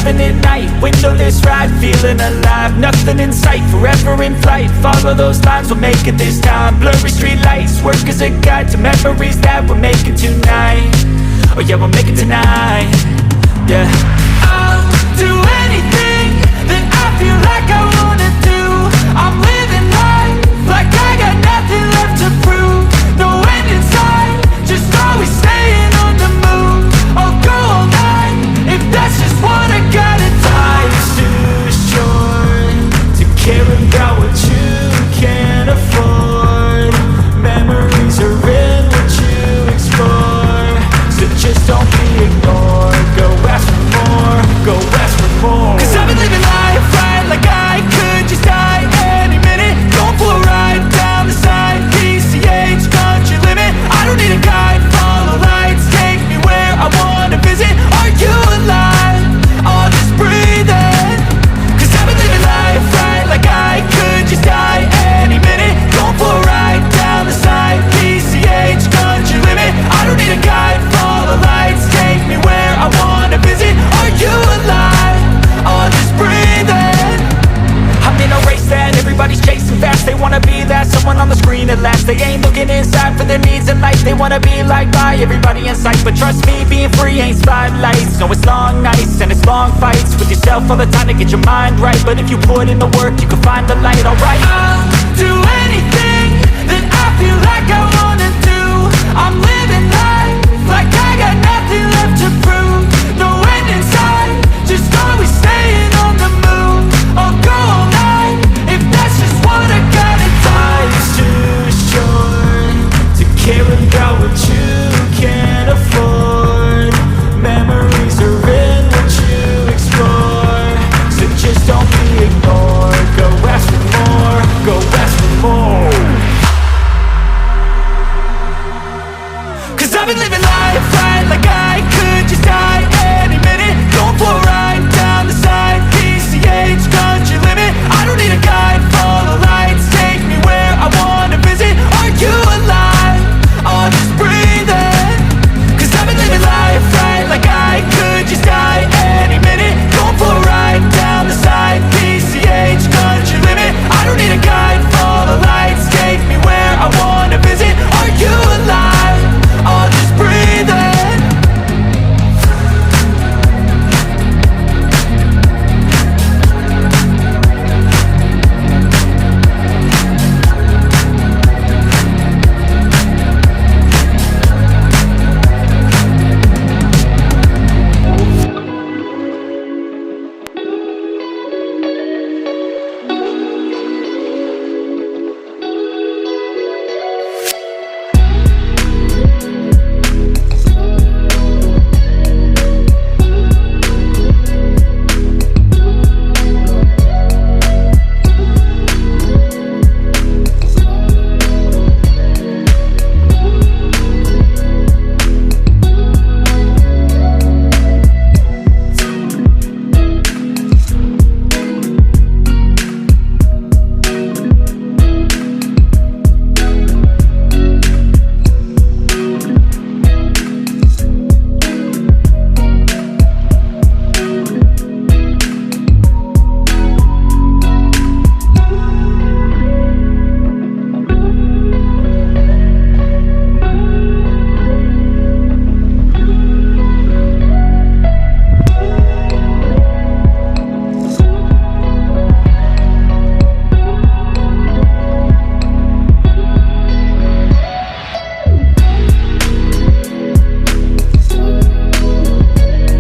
living at night, windowless ride, feeling alive. Nothing in sight, forever in flight. Follow those lines, we'll make it this time. Blurry street lights, work as a guide to memories that we're making tonight. Oh yeah, we'll make it tonight. Yeah. I'll do anything that I feel like I wanna do. I'm living life like I got nothing left to prove. No end in sight, just always staying on the move. I'll go all night if that's just what I gotta do. Life's too short to care about what you can't afford. Memories are in what you explore, so just don't be ignored. Go ask for more, go ask for more. 'Cause I've been living life right like I could just die any minute. Going for a ride down the side, PCH, country limit. I don't need a guide, follow lights, take me where I wanna visit. Are you alive? I'll just breathe in. 'Cause I've been living life right like I could just die any minute. Going for a ride down the side, PCH, country limit. I don't need a guide, follow lights, take me where I wanna visit. Are you alive? I'll just breathe in. I'm in a race that everybody's chasing fast. They wanna be that someone on the screen at last. They ain't looking inside for their needs in life. They wanna be liked by everybody in sight. But trust me, being free ain't spotlights. No, it's long nights and it's long fights with yourself all the time to get your mind right. But if you put in the work, you can find the light, alright. I'll do anything that I feel like I wanna do. I'm living life like I got nothing left to prove.